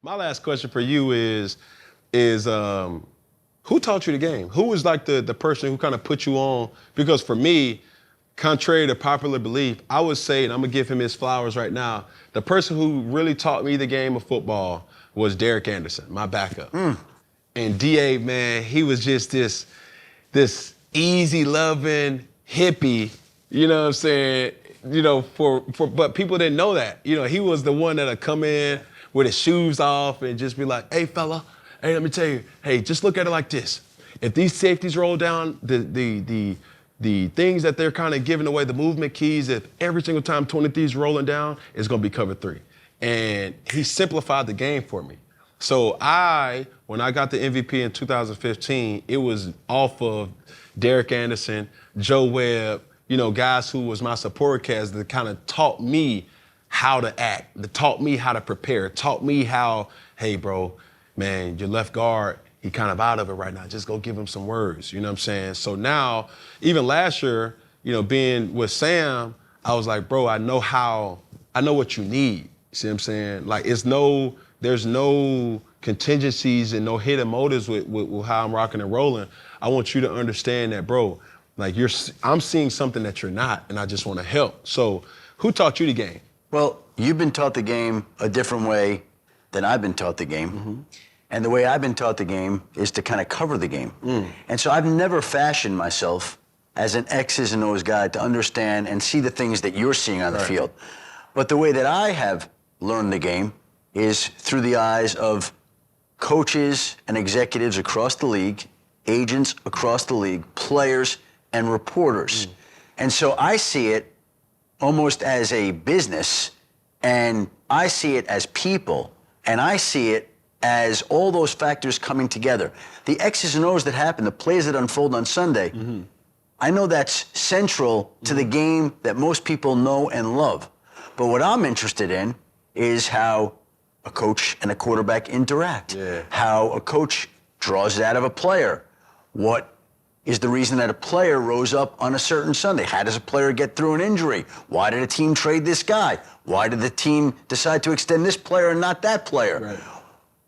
My last question for you is who taught you the game? Who was like the person who kind of put you on? Because for me, contrary to popular belief, I would say, and I'm gonna give him his flowers right now, the person who really taught me the game of football was Derek Anderson, my backup. And D.A., man, he was just this easy-loving hippie, you know what I'm saying? You know, but people didn't know that. You know, he was the one that'd come in with his shoes off and just be like, hey, fella, hey, let me tell you, hey, just look at it like this. If these safeties roll down, the things that they're kind of giving away, the movement keys, if every single time 23's rolling down, it's gonna be cover 3. And he simplified the game for me. So when I got the MVP in 2015, it was off of Derek Anderson, Joe Webb, you know, guys who was my support cast that kind of taught me how to act, that taught me how to prepare, taught me how, hey, bro, man, your left guard, he kind of out of it right now. Just go give him some words, you know what I'm saying? So now, even last year, you know, being with Sam, I was like, bro, I know what you need. See what I'm saying? Like, there's no contingencies and no hidden motives with how I'm rocking and rolling. I want you to understand that, bro, like I'm seeing something that you're not, and I just want to help. So who taught you the game? Well, you've been taught the game a different way than I've been taught the game. And the way I've been taught the game is to kind of cover the game. And so I've never fashioned myself as an X's and O's guy to understand and see the things that you're seeing on the field. But the way that I have learned the game is through the eyes of coaches and executives across the league, agents across the league, players and reporters. And so I see it almost as a business, and I see it as people, and I see it as all those factors coming together. The X's and O's that happen, the plays that unfold on Sunday, I know that's central to the game that most people know and love. But what I'm interested in is how a coach and a quarterback interact, how a coach draws it out of a player. What is the reason that a player rose up on a certain Sunday? How does a player get through an injury? Why did a team trade this guy? Why did the team decide to extend this player and not that player?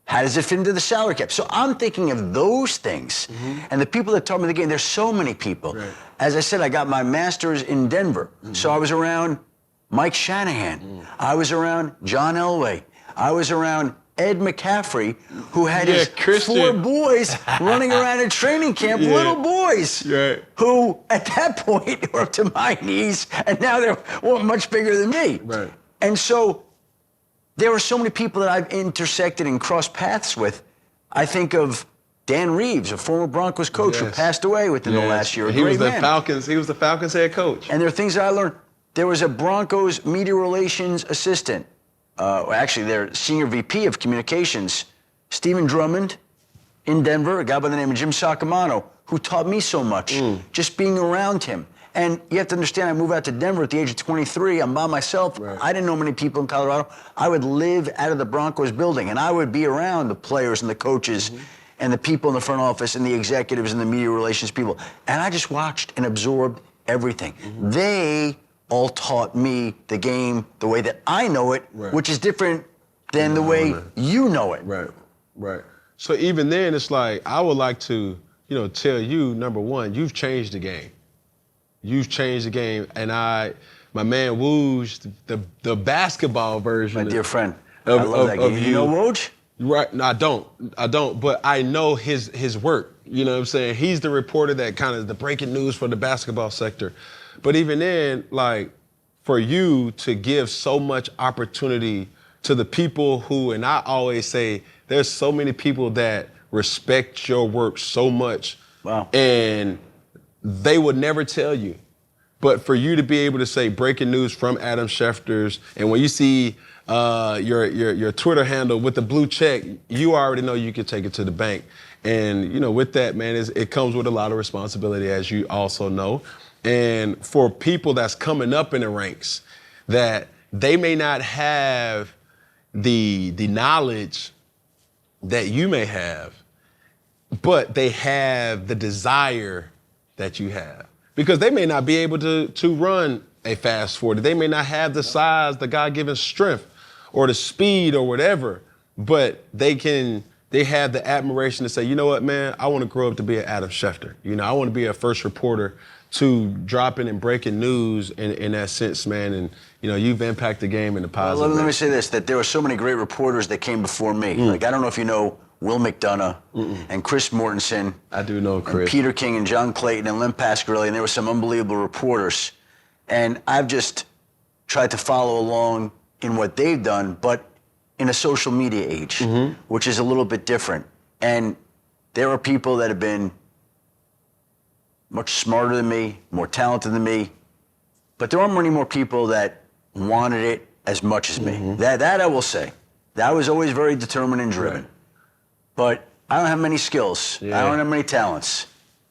How does it fit into the salary cap? So I'm thinking of those things. And the people that taught me the game, there's so many people. As I said, I got my master's in Denver. So I was around Mike Shanahan. I was around John Elway. I was around Ed McCaffrey, who had his 4 boys running around in training camp, little boys, who at that point were up to my knees, and now they're much bigger than me. And so there were so many people that I've intersected and crossed paths with. I think of Dan Reeves, a former Broncos coach who passed away within the last year. He was the Falcons head coach. And there are things that I learned. There was a Broncos media relations assistant, actually their senior VP of communications, Stephen Drummond in Denver, a guy by the name of Jim Sacamano, who taught me so much, just being around him. And you have to understand, I moved out to Denver at the age of 23. I'm by myself. I didn't know many people in Colorado. I would live out of the Broncos building, and I would be around the players and the coaches and the people in the front office and the executives and the media relations people. And I just watched and absorbed everything. They all taught me the game the way that I know it, which is different than the way you know it. So even then, it's like, I would like to, tell you, number one, you've changed the game. You've changed the game, and my man Woj, the basketball version. My dear friend, I love that game. You know Woj? Right, no, I don't, but I know his work. You know what I'm saying? He's the reporter that kind of the breaking news for the basketball sector. But even then, like, for you to give so much opportunity to the people who, and I always say, there's so many people that respect your work so much. And they would never tell you. But for you to be able to say breaking news from Adam Schefter's, and when you see your Twitter handle with the blue check, you already know you can take it to the bank. And, with that, man, it comes with a lot of responsibility, as you also know. And for people that's coming up in the ranks, that they may not have the knowledge that you may have, but they have the desire that you have. Because they may not be able to run a fast 40. They may not have the size, the God-given strength, or the speed or whatever, but they have the admiration to say, you know what, man, I want to grow up to be an Adam Schefter. You know, I want to be a first reporter to dropping and breaking news in that sense, man. And, you know, you've impacted the game in a positive way. Let me say this, that there were so many great reporters that came before me. Like, I don't know if you know Will McDonough and Chris Mortensen. I do know Chris. And Peter King and John Clayton and Lynn Pasquarelli, and there were some unbelievable reporters. And I've just tried to follow along in what they've done, but in a social media age, which is a little bit different. And there are people that have been much smarter than me, more talented than me, but there aren't many more people that wanted it as much as me. That I will say. That was always very determined and driven. Right. But I don't have many skills. Yeah. I don't have many talents.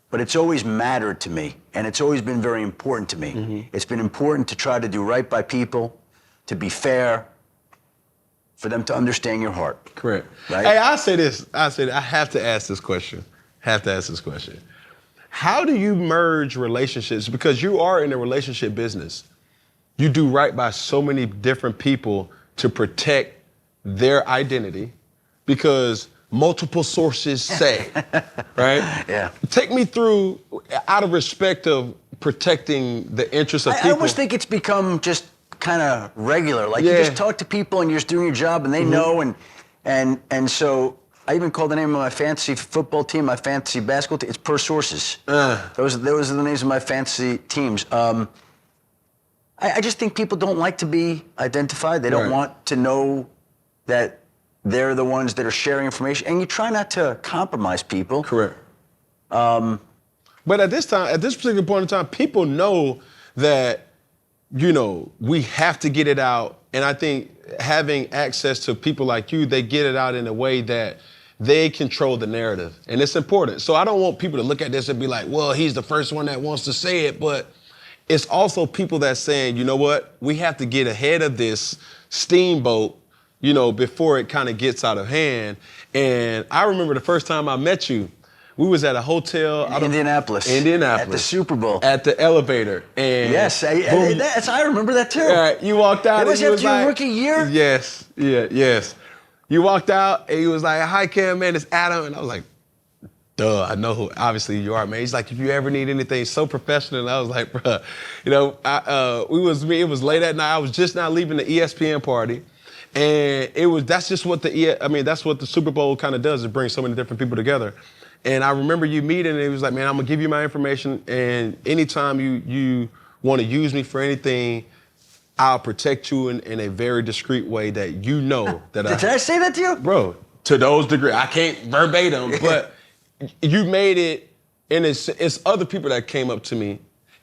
But it's always mattered to me, and it's always been very important to me. It's been important to try to do right by people, to be fair, for them to understand your heart. Correct. Right? Hey, I say this. I have to ask this question. How do you merge relationships? Because you are in the relationship business. You do right by so many different people to protect their identity because multiple sources say, right? Yeah. Take me through, out of respect of protecting the interests of people. I almost think it's become just kind of regular. Like you just talk to people and you're just doing your job and they know. And so I even call the name of my fantasy football team, my fantasy basketball team. It's per sources. Those are the names of my fantasy teams. I just think people don't like to be identified. They don't want to know that they're the ones that are sharing information. And you try not to compromise people. Correct. But at this particular point in time, people know that, you know, we have to get it out. And I think having access to people like you, they get it out in a way that they control the narrative. And it's important. So I don't want people to look at this and be like, well, he's the first one that wants to say it. But it's also people that's saying, you know what, we have to get ahead of this steamboat, you know, before it kind of gets out of hand. And I remember the first time I met you, we was at a hotel. Indianapolis. At the Super Bowl. At the elevator. And yes, I remember that too. Right, you walked out. It was after your rookie year? Yes, yes. You walked out and he was like, hi, Cam, man, it's Adam. And I was like, duh, I know who obviously you are, man. He's like, if you ever need anything, so professional. And I was like, bruh, you know, it was late at night. I was just now leaving the ESPN party. And that's just what that's what the Super Bowl kind of does. It brings so many different people together. And I remember you meeting and he was like, man, I'm gonna give you my information. And anytime you want to use me for anything, I'll protect you in a very discreet way that you know that Did I say that to you? Bro, to those degrees. I can't verbatim, but you made it, and it's other people that came up to me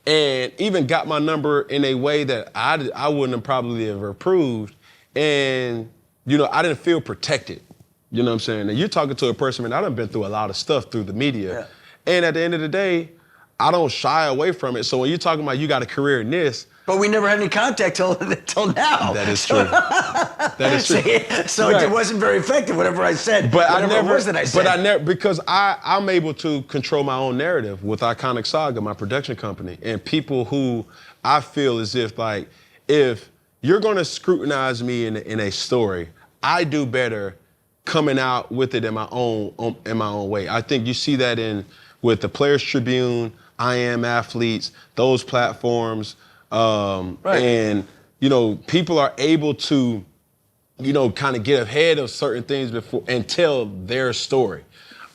and even got my number in a way that I wouldn't have probably have approved. And, you know, I didn't feel protected. You know what I'm saying? And you're talking to a person, man, I done been through a lot of stuff through the media. Yeah. And at the end of the day, I don't shy away from it. So when you're talking about you got a career in this. But we never had any contact till now. That is true. That is true. So it wasn't very effective, whatever I said. But whatever it was that I said. But I never, because I'm able to control my own narrative with Iconic Saga, my production company, and people who I feel as if you're going to scrutinize me in a story, I do better coming out with it in my own way. I think you see that with the Players Tribune, I Am Athletes, those platforms, and you know, people are able to, you know, kind of get ahead of certain things before and tell their story.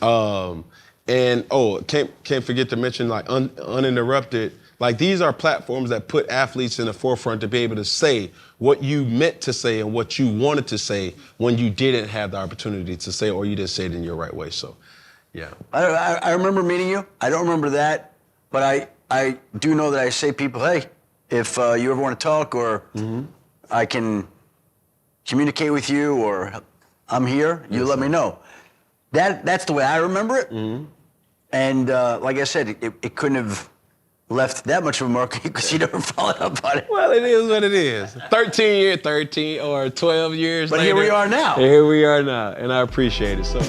And can't forget to mention like Uninterrupted. Like these are platforms that put athletes in the forefront to be able to say what you meant to say and what you wanted to say when you didn't have the opportunity to say, or you didn't say it in your right way. So, yeah. I remember meeting you. I don't remember that, but I do know that I say to people, hey, if you ever want to talk or I can communicate with you or I'm here, you let me know. That's the way I remember it. And like I said, it couldn't have left that much of a mark because you never followed up on it. Well, it is what it is. 13 or 12 years but later. Here we are now. Here we are now, and I appreciate it so.